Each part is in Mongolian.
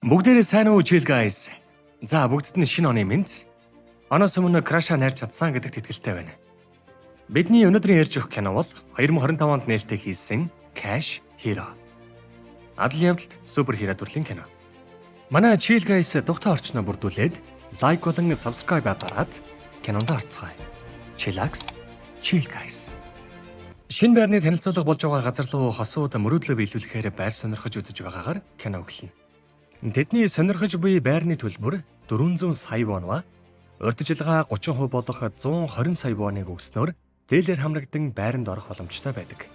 Бүгдээрээ сайн уу chill guys. За бүгдд нь шинэ оны мэнд. Оноос өмнө Crash-а найрч чадсан гэдэгт итгэлтэй байна. Бидний өнөөдрийн ярьж өгөх кино бол 2025 онд нээлттэй хийсэн Cash Hero. Адал явдалт супер хиро төрлийн кино. Манай chill guys дугтаа орчноо бүрдүүлээд лайк болон subscribe дараад кинонд орцгоё. Chillax chill guys. Шинэ байрны танилцуулга болж байгаа газар руу хосууд мөрөөдлөө биелүүлэхээр байр сонирхож үзэж байгаагаар кино өглөнө. Тэдний сонирхож буй байрны төлбөр 400 сая вон ба урьдчилгаа 30% болох 120 сая воныг өгснөөр зээлээр хамрагдан байранд орох боломжтой байдаг.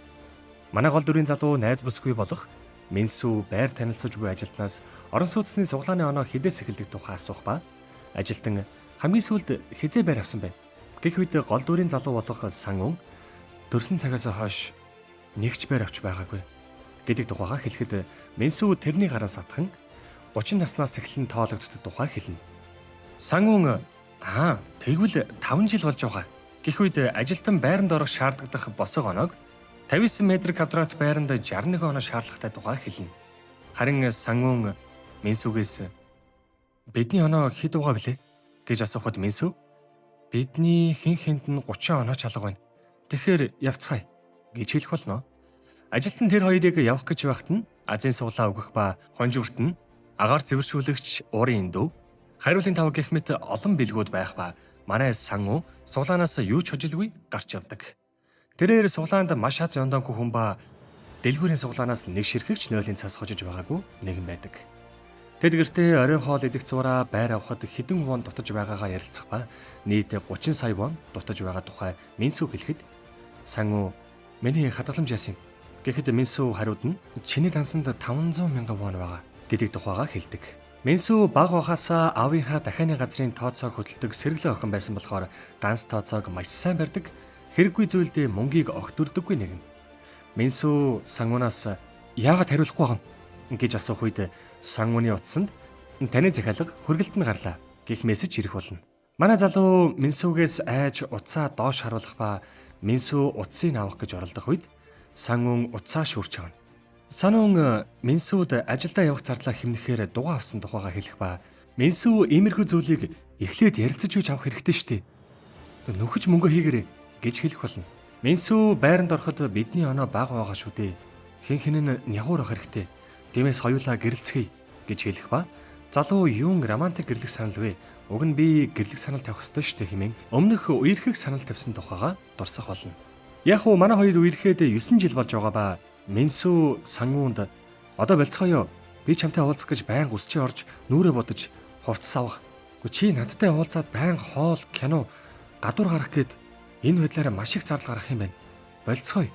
Манай гол дүрийн залуу найз бүсгүй болох Минсу байр танилцаж буй ажилтнаас орон сууцны суглааны оноо хідээс эхэлдэг тухай асуух ба ажилтан хамгийн сүүлд хизээ байр авсан бэ гэх үед гол дүрийн залуу болох Сангун төрсэн цагаас хойш нэгч байр авч байгаагүй гэдэг тухайга хэлэхэд Минсу тэрний гараа сатхан 30 наснаас эхлэн тоологддог тухай хэлнэ. Сангун тэгвэл 5 жил болж байгаа. Гэх үед ажилтан байранд орох шаардлагадах босог оноог 59 м2 байранд 61 оноо шаардлагатай тухай хэлнэ. Харин Сангун Минсугээс бидний оноо хэд байгаа блэ гэж асуухад Минсу бидний хэн хэнд нь 30 оноо чалга байна. Тэгэхээр явцгаая гэж хэлэх болно. Ажилтан тэр хоёрыг явах гэж байхад нь азийн суглаа өгөх ба хонжвэрт нь агаар цэвэршүүлэгч уурын дүү хариулын тав гэх мэт олон бэлгүүд байх ба манай Сангун суглаанаас юу ч хожилгүй гарч явдаг. Тэрээр суглаанд маш аз ёндонгүй хүн ба дэлгүүрийн суглаанаас нэг ширхэгч нойлын цас хожиж байгаагүй нэгэн байдаг. Тэд гэртээ оройн хоол идэх зураа байр авахд хэдэн вон дутаж байгаагаа ярилцах ба нийт 30 сая вон дутаж байгаа тухай Минсу хэлэхэд Сангун миний хадгаламж яасан юм гэхэд Минсу хариуд нь чиний дансанд 500 мянган вон байгаа гэдэг тухайга хэлдэг. Минсу баг бахасаа аавынхаа дахианы газрын тооцоог хөдөлдөг сэргэлэн охин байсан болохоор данс тооцоог маш сайн барьдаг, хэрэггүй зүйлдээ мөнгийг огтурдаггүй нэгэн. Минсу Сангунаас яагаад хариулахгүй байгаа юм гэж асуух үед Сангуны утсанд таны захиалга хүргэлт нь гарлаа гэх мессеж ирэх болно. Манай залуу Минсугээс айж утсаа доош харуулах ба Минсу утсыг авах гэж оролдох үед Сангун утсаа шүрч авна. Санун Минсуд ажилдаа явах зардлаа хэмнэхээр дугаа авсан тухайга хэлэх ба Минсу иймэрхүү зүйлийг эхлээд ярилцаж үж авах хэрэгтэй штэ. Нөхөж мөнгө хийгэрэй гэж хэлэх болно. Минсу байранд ороход бидний оноо бага байгаа шүү дээ. Хэн хэн нь нягуур ах хэрэгтэй. Тиймээс хоёулаа гэрэлцгээе гэж хэлэх ба залуу юун романтик гэрлэх санал вэ? Уг нь би гэрлэх санал тавих ёстой штэ хэмээн өмнөх үерхэх санал тавьсан тухайга дурсах болно. Яг уу манай хоёр үерхэд 9 жил болж байгаа ба Минсу Сангунд одоо болцгоё. Би чамтай уулзах гэж байн үсчээ орж нүрээ бодож хувцас авах. Чи надтай уулзаад байн хоол, кино, гадуур гарах гээд энэ байдлаараа маш их зардал гарах юм байна. Болцгоё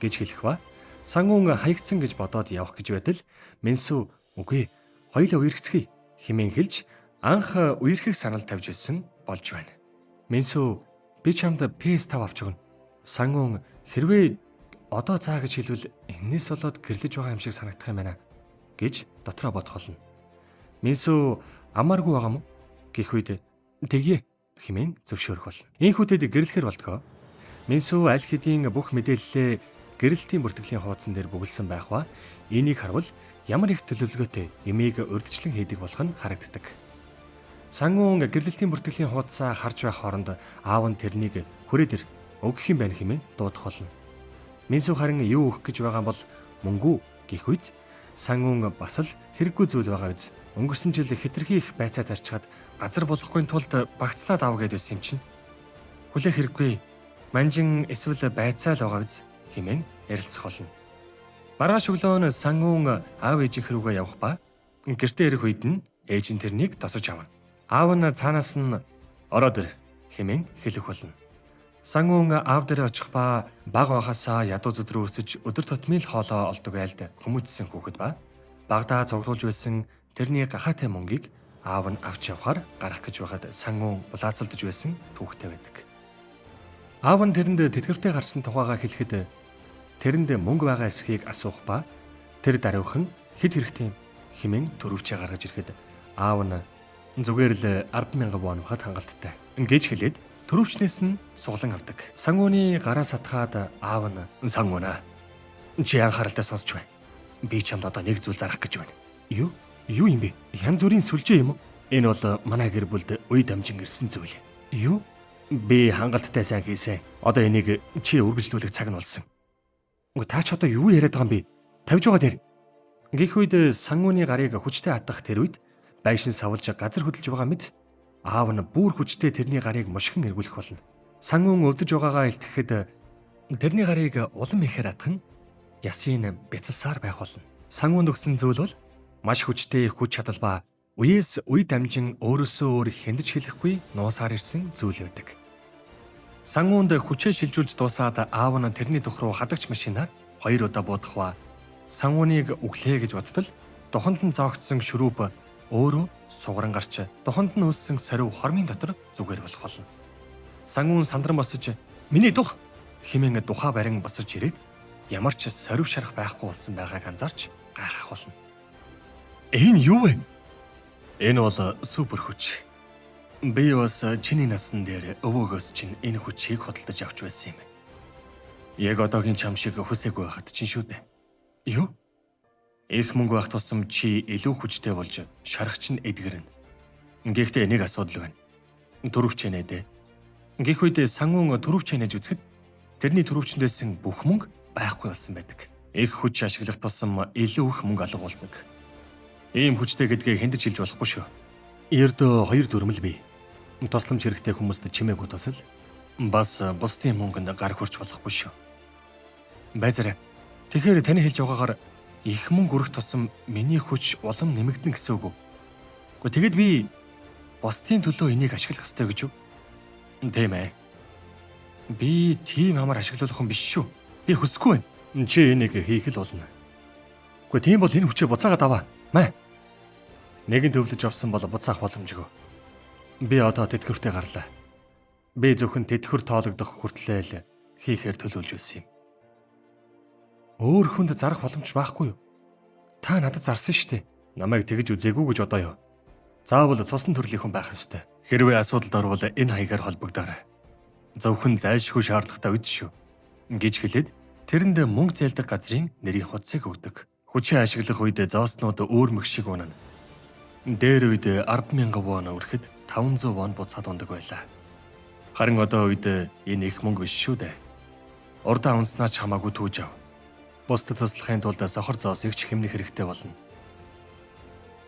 гэж хэлэх ба Сангун хаягдсан гэж бодоод явах гэж байтал Минсу үгүй хоёулаа үерхцгээе хэмээн хэлж анх үерхэх санал тавьж байсан болж байна. Минсу би чамд PS5 авч өгнө. Сангун хэрвээ одоо цаа гэж хэлвэл энэс болоод гэрлэж байгаа юм шиг санагдах юм байна гэж дотроо бодох болно. Минсу амааргүй байгаа юм гэх үед тэгье хэмээн зөвшөөрөх болно. Ийхүүтэд гэрлэхэр болтгоо. Минсу аль хэдийн бүх мэдээллээ гэрэлтийн бүртгэлийн хуудсан дээр бүгэлсэн байх ба энийг харвал ямар их төлөвлөгөөтэй эмийг урьдчилан хийдэг болох нь харагддаг. Сангун гэрлэлтийн бүртгэлийн хуудасаа харж байх хооронд аав нь тэрнийг хүрээ дээр өгөх юм байна хэмээн дуудах болно. Минсу харин юу өгөх гэж байгаа бол мөнгө гэх үед Сангун бас л хэрэггүй зүйл байгаа биз. Өнгөрсөн жил хэтэрхий их байцаа тарьчихад газар болохгүй тулд багцлаад ав гэдэг юм чинь. Хүлээх хэрэггүй. Манжин эсвэл байцаа л байгаа биз хэмээн ярилцах болно. Маргааш өглөө нь Сангун аав ээжийнх рүүгээ явах ба гэртээ ирэх үед нь ээж нь тэрнийг тосож авна. Аав нь цаанаас нь ороод ир хэмээн хэлэх болно. Сангун аав дээр очих ба баг байхасаа ядуу зүд рүү өсөж өдөр тутмын л хоолоо олдог айлд хүмүүжсэн хүүхэд ба багада цуглуулж байсан тэрний гахаатай мөнгийг аав нь авч явахаар гарах гэж байхад Сангун булаацалдж байсан түүхтэй байдаг. Аав нь тэрэнд тэтгэвртэй гарсан тухайга хэлэхэд тэрэнд мөнгө байгаа эсхийг асуух ба тэр даруйхан хэд хэрэгтэй хэмээн төрөвчөө гаргаж ирэхэд аав нь зүгээр л 10,000 вон хат хангалттай ингэж хэлээд төрөвчнээс нь суглан авдаг. Сангуны гараа сатгаад аав нь Сангуна чи анхааралтай сонсч байна. Би чамд одоо нэг зүйл зарах гэж байна. Юу? Юу юм бэ? Янз бүрийн сүлжээ юм уу? Энэ бол манай гэр бүлд үе дамжин ирсэн зүйл. Юу? Би хангалттай сайн хийсэн. Одоо энийг чи үргэлжлүүлэх цаг нь болсон. Та ч одоо юу яриад байгаа юм бэ? Тавьж байгаа дээр. Гэх үед Сангууны гарыг хүчтэй хатах тэр үед байшин савлж газар хөдөлж байгаа мэд аав нь бүр хүчтэй тэрний гарыг мушгин эргүүлэх болно. Сангуун өвдөж байгаагаа илтгэхэд тэрний гарыг улам ихээр атхан ясын бяцалсаар байх болно. Сангуунд өгсөн зүйл бол маш хүчтэй хүч чадал ба үеэс үе дамжин өөрөөсөө өөр хяндаж хэлэхгүй нуусаар ирсэн зүйл байдаг. Сангуунд хүчээ шилжүүлж дуусаад аав нь тэрний дух руу хадагч машинаар 2 удаа буудах ба Сангууныг өглөө гэж бодтол духанд нь зоогдсон шүрүүп өөрөө сугаран гарч духанд нь өлсөн сорив хормын дотор зүгээр болох болно. Сангуун сандран босож "Миний дух" хэмээн тухай барин босож ирээд ямар ч сорив шарах байхгүй болсон байгааг анзаарч гайхах болно. Энэ юу вэ? Энэ бол супер хүч. Би бас чиний насан дээр өвөөгөөс чинь энэ хүчийг худалдаж авч байсан юм. Яг одоогийн чам шиг хүсээгүй байхад чинь шүү дээ. Юу? Их мөнгө байх тусам чи илүү хүчтэй болж шарахч нь эдгэрнэ. Гэхдээ нэг асуудал байна. Төрөвч нэ. Гэх үед Сангуун төрөвч нэж үзэхэд тэрний төрөвчнөөсөн бүх мөнгө байхгүй болсон байдаг. Их хүч ашиглах тусам илүү их мөнгө алга болдог. Ийм хүчтэй гэдгээ хэндэж хэлж болохгүй шүү. Ердөө 2 дүрмэл бий. Тусламж хэрэгтэй хүмүүст чимээгүй тусал бас бусдын мөнгөнд гар хурч болохгүй шүү. Байзараа. Тэгэхээр таны хэлж байгаагаар их мөнгө өрөх тусам миний хүч улам нэмэгдэн гэсэн үг үү? Тэгэхэд би бусдын төлөө энийг ашиглах ёстой гэж юу? Тийм ээ. Би тийм амар ашиглах хүн биш шүү. Би хүсэхгүй байна. Чи энийг хийх л болно. Тийм бол энэ хүчээ буцаагаад аваа. Маа. Нэгэн төвлөж авсан бол буцаах боломжгүй. Би одоо тэтгэвртэй гарлаа. Би зөвхөн тэтгэвэр тоологдох хүртлээр хийхээр төлөвлөж байсан юм. Өөр хүнд зарах боломж байхгүй юу? Та надад зарсан шүү дээ. Намайг тэгж үзээгүй гэж бодоё. Заавал цусны төрлийн хүн байх ёстой. Хэрвээ асуудалд орвол энэ хаягаар холбогдоорой. Зөвхөн зайлшгүй шаардлагатай үед шүү. Гэж хэлээд тэрэнд мөнгө зайлдаг газрын нэрийн хуудсыг өгдөг. Хүчээ ашиглах үед зооснууд өөр мөкшиг унана. Дээр үед 10,000 вон өрөхөд 500 вон буцаад ундаг байлаа. Харин одоо үед энэ их мөнгө биш шүү дээ. Урдаа унснаа ч хамаагүй түүж ав. Бусдад туслахын тулд сохор зоосыг ч хэмнэх хэрэгтэй болно.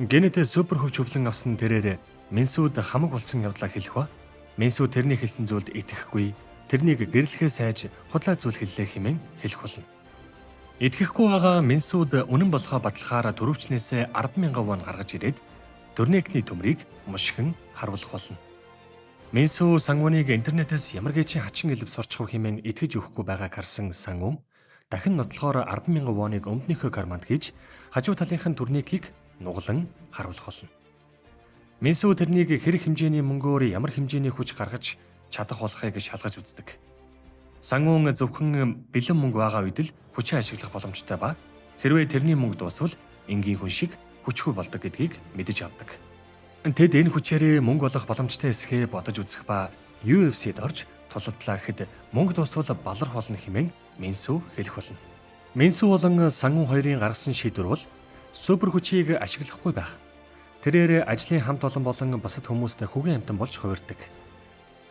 Генетэ супер хөвч хөвлөн авсан тэрээр Минсүүд хамаг болсон явдлаа хэлэх ба Минсүүд тэрний хэлсэн зүйлд итгэхгүй, тэрнийг гэрлэхээ сайж худлаа зүйл хэллээ хэмээн хэлэх болно. Итгэхгүй байгаа Минсүүд үнэн болохоо батлахаараа төрөвчнээсээ 10,000 вон гаргаж ирээд Дөрнекний төмрийг мушгин харуулах болно. Минсүү Сангууныг интернетээс ямар гэжин хачин элб сурчих хэмээн итгэж өгөхгүй байгааг харсан Сангуун дахин нотлохоор 10,000 воныг өмднийхөө карманд хийж хажуу талынхын турникийг нуглан харуулах болно. Минсүү тэрнийг хэрэг хэмжээний мөнгөөр ямар хэмжээний хүч гаргаж чадах болохыг шалгаж үздэг. Сангуун зөвхөн бэлэн мөнгө байгаа үед л хүчээ ашиглах боломжтой ба хэрвээ тэрний мөнгө дуусвал энгийн хүн шиг хүчгүй болдог гэдгийг мэдэж авдаг. Тэд энэ хүчээрээ мөнгө олох боломжтой эсхээ бодож үзэх ба UFC-д орж тулалдлаа гэхэд мөнгө дуусвал баларх болно хэмээн Минсүү хэлэх болно. Минсүү болон Сангуун хоёрын гаргасан шийдвэр бол супер хүчийг ашиглахгүй байх. Тэрээр ажлын хамт олон болон бусад хүмүүст хүгэн амтан болж хувирдаг.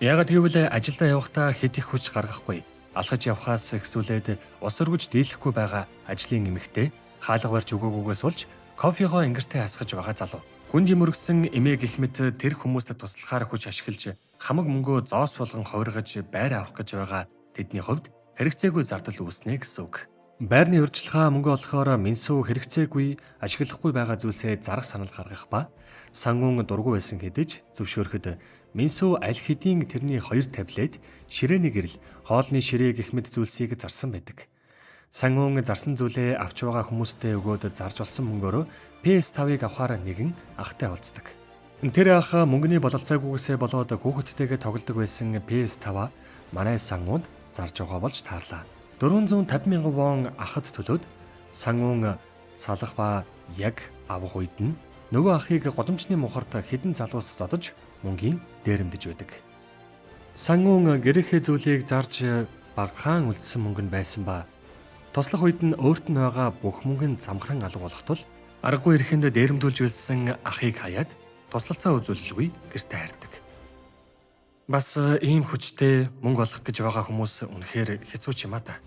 Яагаад гэвэл ажилдаа явахдаа хэд их хүч гаргахгүй, алхаж явхаас эхсүүлээд ус өргөж дийлэхгүй байгаа ажлын эмэгтэй хаалга барьж өгөөгүйгээс болж кофегоо ингэртэй хасгаж байгаа залуу. Хүнд юмөргсөн эмээ гэх мэт тэр хүмүүст туслахаар хүч ашиглаж хамаг мөнгөө зоос болгон хувиргаж байр авах гэж байгаа тэдний хувьд хэрэгцээгүй зардал үүснэ гэсэн үг. Байрны урьдчилгаа мөнгө олохоор Минсүү хэрэгцээгүй ашиглахгүй байгаа зүйлсээ зарах санал гаргах ба Сангуун дургүй байсан гэдэж зөвшөөрөхөд Минсүү аль хэдийн тэрний 2 таблет, ширээний гэрэл, хоолны ширээ гэх мэт зүйлсийг зарсан байдаг. Сангуун зарсан зүйлээ авч байгаа хүмүүстэй өгөөд зарж олсон мөнгөөрөө PS5-ыг авахаар нэгэн ахтай олцдог. Тэр ах мөнгөний бололцоогүйгээсээ болоод хүүхэдтэйгээ тоглодог байсан PS5 манай Сангуунд зарж байгаа болж таарлаа. 450,000 вон ахад төлөөд Сангуун салах ба яг авах үед нь нөгөө ахыг годомчны мухарт хідэн залуус зодож мөнгийн дээрэмдэж байдаг. Сангуун гэрээхээ зүйлийг зарж багахан үлдсэн мөнгө нь байсан ба туслах үед нь өөрт нь байгаа бүх мөнгө нь замхран алга болох тул Аргагүй ирэхэнд дээрэмдүүлж билсэн ахыг хаяад туслалцаа үзүүлэлгүй гэртээ хайрдаг. Бас ийм хүчтэй мөнгө олох гэж байгаа хүмүүс үнэхээр хэцүү ч юм а та.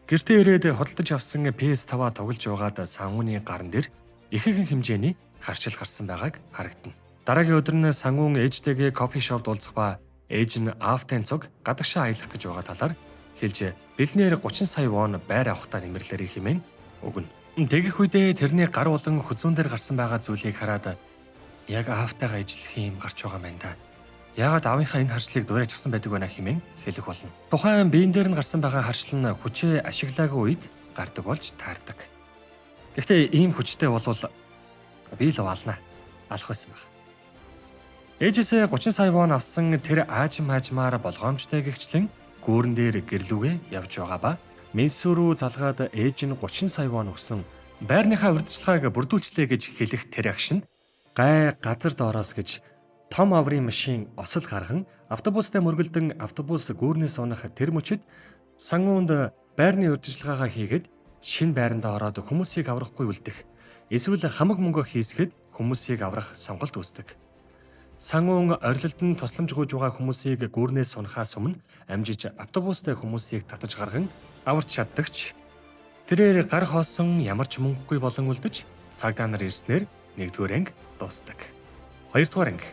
Гэртээ ирээд худалдаж авсан PS5 тоглож байгаад Сангууны гарн дээр ихэнх хэмжээний харшил гарсан байгааг харагдана. Дараагийн өдөр нь Сангуун ээжтэйгээ кофе шопд уулзах ба ээж нь автын цуг гадагшаа аялах гэж байгаа талаар хэлж бэлнээр 30 сая вон байр авахтаа нэмэрлэрээ хэмээн өгнө. Тэгэх үедээ тэрний гар болон хүзүүн дээр гарсан байгаа зүйлийг хараад яг автайгаа ижлэх юм гарч байгаа юм да. Яагаад аавынхаа энэ харшлыг дуурайчихсан байдаг байна хэмээн хэлэх болно. Тухайн биен дээр нь гарсан байгаа харшил нь хүчээ ашиглаагүй үед гардаг болж таардаг. Гэхдээ ийм хүчтэй болвол би л аваална. Алах байсан баг. Ээжээсээ 30 сая вон авсан тэр аажмаар болгоомжтой гихчлэн гүүрэн дээр гэрлүүгээ явж байгаа ба Минсу руу залгаад ээж нь 30 сая вон өгсөн байрныхаа урьдчилгааг бүрдүүлчлээ гэж хэлэх тэр агшинд гай газар доороос гэж том аврын машин осол гарган автобустай мөргөлдөн автобус гүүрнээс унах тэр мөчөд Сангуунд байрны урьдчилгаагаа хийгээд шинэ байрандаа ороод хүмүүсийг аврахгүй үлдэх эсвэл хамаг мөнгө хийсгэд хүмүүсийг аврах сонголт үүсдэг. Сангуун орилолд нь тусламж гуйж байгаа хүмүүсийг гүүрнээс сунахаас өмнө амжиж автобустай хүмүүсийг татаж гарган аварч чаддагч. Тэрээр гар хоосон ямар ч мөнгөгүй болон үлдэж цагдаа нар ирснээр 1-р анги дуустдаг. 2-р анги.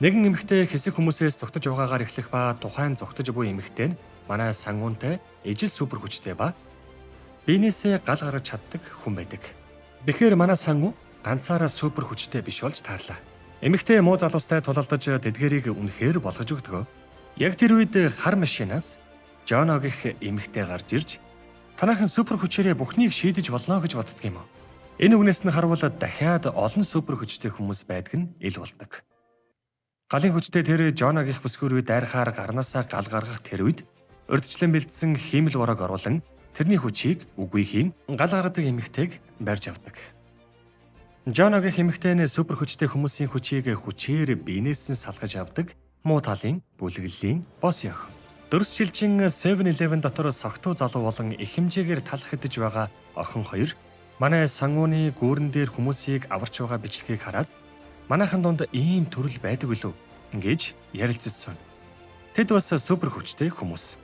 Нэгэн эмэгтэй хэсэг хүмүүсээс зугтаж байгаагаар эхлэх ба тухайн зугтаж буй эмэгтэй нь манай Сангуунтай ижил супер хүчтэй ба биенээсээ гал гаргаж чаддаг хүн байдаг. Тэгэхээр манай Сангуун ганцаараа супер хүчтэй биш болж таарлаа. Эмэгтэй муу залуустай тулалдаж тэдгэрийг үнэхээр болгож өгдөг. Яг тэр үед хар машинаас Жоно гэх эмэгтэй гарч ирж танайхан супер хүчээрээ бүхнийг шийдэж болно гэж боддөг юм. Энэ үгнээс нь харуул дахиад олон супер хүчтэй хүмүүс байдаг нь ил болдог. Галын хүчтэй тэр Жоно гих бүсгүүр үед дайрахаар гарнаасаа гал гаргах тэр үед урьдчилан бэлдсэн хиймэл борог оруулан тэрний хүчийг үгүй хийн гал гаргадаг эмэгтэйг барьж авдаг. Жоно гэх эмэгтэй нь супер хүчтэй хүмүүсийн хүчийг хүчээр биенээс нь салгаж авдаг муу талын бүлэглэлийн бос ях. Дөрс жилчин 7-Eleven дотор согтуу залуу болон их хэмжээгээр талах идэж байгаа охин хоёр манай Сангууны гүүрэн дээр хүмүүсийг аварч байгаа бичлэгийг хараад манайхан дунд ийм төрөл байдаг үлээ ингэж ярилцсан. Тэд бас супер хүчтэй хүмүүс.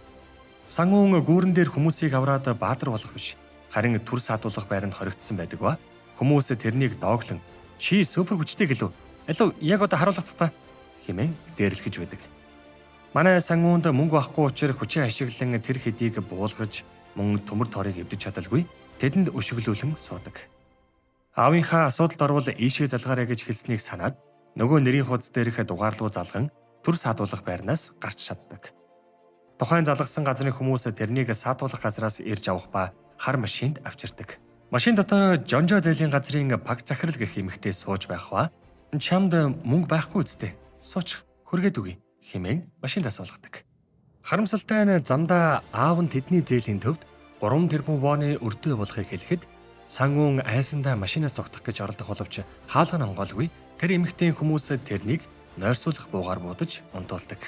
Сангуун гүүрэн дээр хүмүүсийг авраад баатар болох биш. Харин түр саадуулах байранд хоригдсан байдаг ба хүмүүс тэрнийг дооглон чи супер хүчтэй гэлөө. Алуу яг одоо харуулах та хэмээн дээрлэж байдаг. Манай Сангуунд мөнгө авахгүй учраас хүчээ ашиглан тэр хэдийг буулгаж мөн төмөр торыг эвдэж чадалгүй тэдэнд өшөглүүлэн суудаг. Аавынхаа асуудалд орвол ийшээ залгаарай гэж хэлснийг санаад нөгөө нэрийн хуудас дээрх дугаарлуу залган түр саадуулах байрнаас гарч чаддаг. Тухайн залгасан газрын хүмүүс тэрнийг саадуулах газраас ирж авах ба хар машинд авчирдаг. Машин дотор Жонжо зэлийн газрын паг захирал гэх эмэгтэй сууж байх ба чамд мөнгө байхгүй үсттэй сууч хүргээд үгүй хэмээн машиндаа суулгадаг. Харамсалтай нь замдаа аав нь тэдний зээлийн төвд 3 тэрбум вооны өртөө болохыг хэлэхэд Сангуун айсандаа машинаас зогтох гэж оролдох боловч хаалга намгаалгүй тэр эмэгтэй хүмүүс тэрнийг нойрсуулах буугаар буудаж унтуулдаг.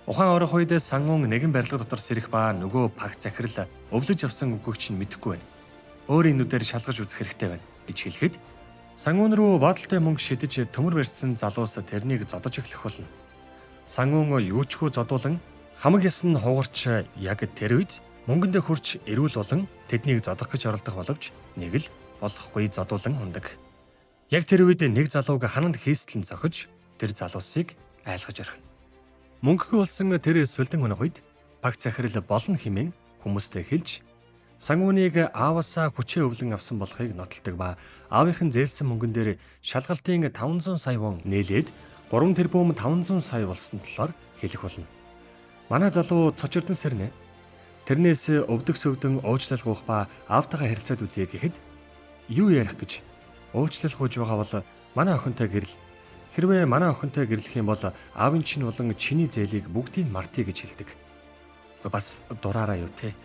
Ухаан орох үед Сангуун нэгэн барилга дотор сэрэх ба нөгөө паг захирал өвлөж авсан үгүйг чинь мэдэхгүй байна. Өөрийн нүдээр шалгаж үзэх хэрэгтэй байна гэж хэлэхэд Сангуун руу бодолтой мөнгө шидэж төмөр барьсан залуус тэрнийг зодож эхлэх болно. Сангуун юучгүй зодуулан хамаг ясн хуугарч яг тэр үед мөнгөндөө хурч эрүүл болон тэднийг зодох гэж оролдох боловч нэг л болохгүй зодуулан ундаг. Яг тэр үед нэг залууг хананд хийстлэн зохиж тэр залуусыг айлгаж орхино. Мөнгөгүй болсон тэр сүлдэн өнөх үед паг захирал болно хэмээн хүмүүстэй хэлж Сангууныг ааваасаа хүчээ өвлөн авсан болохыг нотолдог ба аавынхын зээлсэн мөнгөн дээр шалгалтын 500 сая вон нээлээд 3 тэрбум 500 сая болсон талаар хэлэх болно. Манай залуу цочирдон сэрнэ. Тэрнээс өвдөг сөвдөн уучлалгуух ба аавтайгаа харилцаад үзье гэхэд юу ярих гэж уучлалгууж байгаа бол манай охинтой гэрэл. Хэрвээ манай охинтой гэрлэх юм бол аавын чинь болон чиний зээлийг бүгдийг мартъя гэж хэлдэг. Бас дураараа юу те.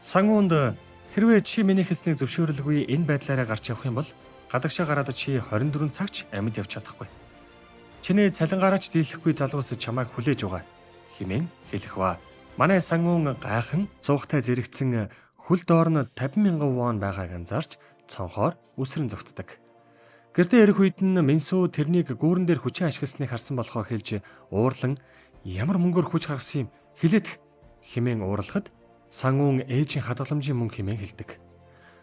Сангуунд хэрвээ чи миний хэлснийг зөвшөөрөлгүй энэ байдлаараа гарч явах юм бол гадагшаа гараад чи 24 цагч амьд явж чадахгүй. Чиний цалингаараач дийлэхгүй залуус чамайг хүлээж байгаа хэмээн хэлэх ба манай Сангуун гайхан цуухтай зэрэгцэн хөл доор нь 50,000 вон байгааг анзаарч цонхоор үсрэн зогтдог. Гэртээ ирэх үед нь Минсүү тэрнийг гүүрэн дээр хүчин ашигласныг харсан болохоо хэлж уурлан ямар мөнгөөр хүч гаргасан юм хэлээд хэмээн уурлахад Сангун ээжийн хадгаламжийн мөнгө хэмээн хэлдэг.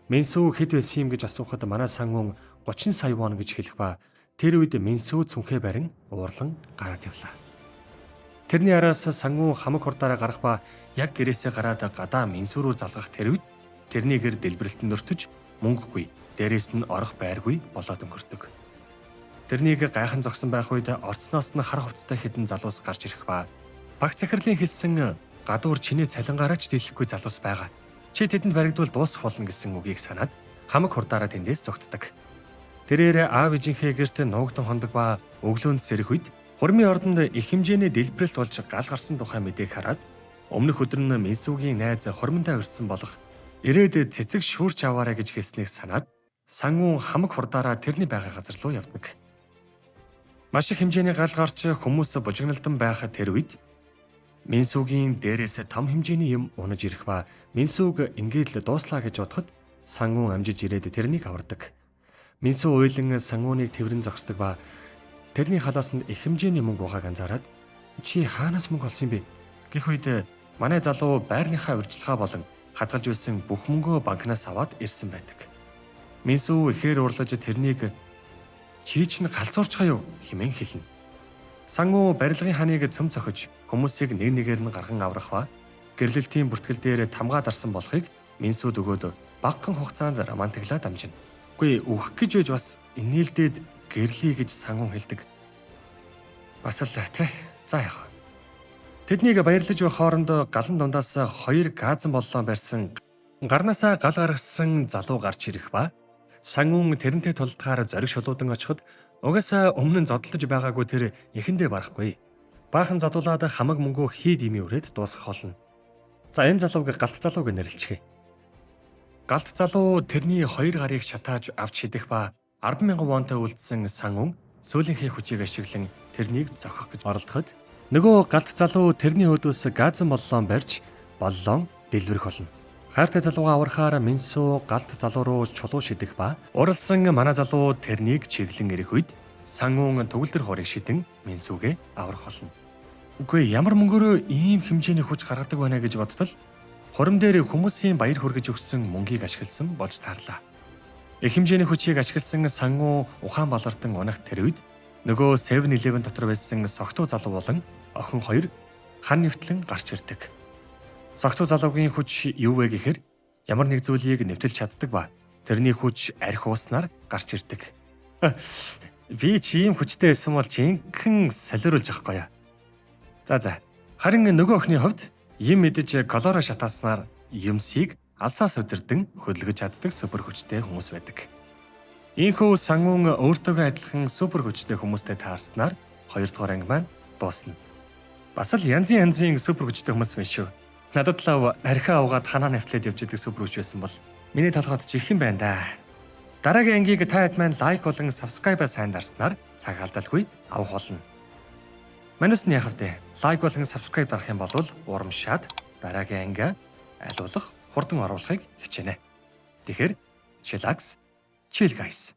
Минсүү хэд байсан юм гэж асуухад манай Сангун 30 сая вон гэж хэлэх ба тэр үед Минсүү цүнхээ барин уурлан гараад явлаа. Тэрний араас Сангун хамаг хурдаараа гарах ба яг гэрээсээ гараад гадаа Минсүү рүү залгах тэр үед тэрний гэр дэлбэрэлтэнд өртөж мөнгөгүй, дээрээс нь орох байргүй болоод өнгөрдөг. Тэрнийг гайхан зогсон байх үед орцноос нь хар хувцастай хэдэн залуус гарч ирэх ба багц захирлын хэлсэн гадуур чинээ цалингаараач дийлэхгүй залуус байгаа. Чи тэдэнд баригдвал дуусах болно гэсэн үгийг санаад хамаг хурдаараа тэндээс зогтдог. Тэрээр аав ээжийнхээ гэрт нуугдан хондог ба өглөөнд сэрэх үед хурмын ордонд их хэмжээний дэлбэрэлт болж гал гарсан тухай мэдээг хараад өмнөх өдөр нь Минсүүгийн найз хурмантай урьдсан болох ирээд цэцэг шүүрч аваарай гэж хэлснийг санаад Сангун хамаг хурдаараа тэрний байгаа газар руу явдаг. Маш их хэмжээний гал гарч хүмүүс бужигналдан байх тэр үед Минсүүгийн дээрээс том хэмжээний юм унаж ирэх ба Минсүүг ингээд л дууслаа гэж бодоход Сангун амжиж ирээд тэрнийг авардаг. Минсүү уйлан Сангуныг тэрэн зогсдог ба тэрний халаас нь их хэмжээний мөнгө угааг анзаараад чи хаанаас мөнгө олсон бэ гэх үед манай залуу байрныхаа урьдчилгаа болон хадгалж үлсэн бүх мөнгөө банкнаас аваад ирсэн байдаг. Минсүү ихээр урлаж тэрнийг чи чинь галзуурчгаа юу хэмээн хэлнэ. Сангун барилгын ханыг цөм цохиж хүмүүсийг нэг нэгээр нь гарган аврах ба гэрлэлтийн бүртгэл дээр тамгаа дарсан болохыг Минсүүд өгөөд багахан хугацаанд романтиклаад амжина. Үгүй өөх гэж байж бас инээлдээд гэрлэе гэж Сангун хэлдэг. Бас л тэ. За яах вэ? Тэднийг баярлаж байх хоорондоо галан дундаас 2 газан боллоо барьсан гарнаасаа гал гаргасан залуу гарч ирэх ба Сангун тэрнтэй тулдгаар зориг шулуудан очиход угаасаа өмнө нь зодтолж байгаагүй тэр эхэндээ барахгүй. Баахан задуулаад хамаг мөнгөө хийд ими өрөөд дуусгах болно. За энэ залууг галт залууг нэрлэлцгээе. Галт залуу тэрний 2 гарыг шатааж авч шидэх ба 10,000 вонтой үлдсэн Сангун сүүлийнхээ хүчийг ашиглан тэрнийг зохих гэж оролдоход нөгөө галт залуу тэрний өдөөс газан боллон барьж боллон дэлбэрэх болно. Хайртай залууга аврахаар Минсүү галт залуу руу чулуу шидэх ба уралсан манай залуу тэрнийг чиглэн ирэх үед Сангун төгөлдөр хорыг шидэн Минсүүгээ аврах болно. Үгүй ямар мөнгөөрөө ийм хэмжээний хүч гаргадаг байна гэж бодтол хурим дээр хүмүүсийн баяр хүргэж өгсөн мөнгийг ашигласан болж таарлаа. Их хэмжээний хүчийг ашигласан Сангун ухаан балартан унах тэр үед нөгөө 7-Eleven дотор байсан согтуу залуу болон охин 2 хан нэвтлэн гарч ирдэг. Согтуу залуугийн хүч юу вэ гэхээр ямар нэг зүйлийг нэвтэлж чаддаг ба тэрний хүч арх ууснаар гарч ирдэг. Би чи ийм хүчтэй байсан бол жинхэнэ солиоруулж авахгүй яа. За. Харин нөгөө охины хувьд юм мэдэж колоро шатааснаар юмсыг алсаас удирдан хөдөлгөж чаддаг супер хүчтэй хүмүүс байдаг. Ийхүү Сангун өөртөөгөө адилхан супер хүчтэй хүмүүстэй таарснаар 2 дугаар анги маань дуусна. Бас л янзын супер хүчтэй хүмүүс байна шүү. Надад л архиа угаад ханаа навтлаад явж идэг супер хүч байсан бол миний толгойд ч их юм байна да. Дараагийн ангийг та хэд маань лайк болон subscribe сайн дарснаар цаг алдалгүй авах болно. Манайс нь яхав дээ. Лайк болон subscribe дарах юм бол урамшаад дараагийн анги аль болох хурдан оруулахыг хичээнэ. Тэгэхээр chillax, chill guys.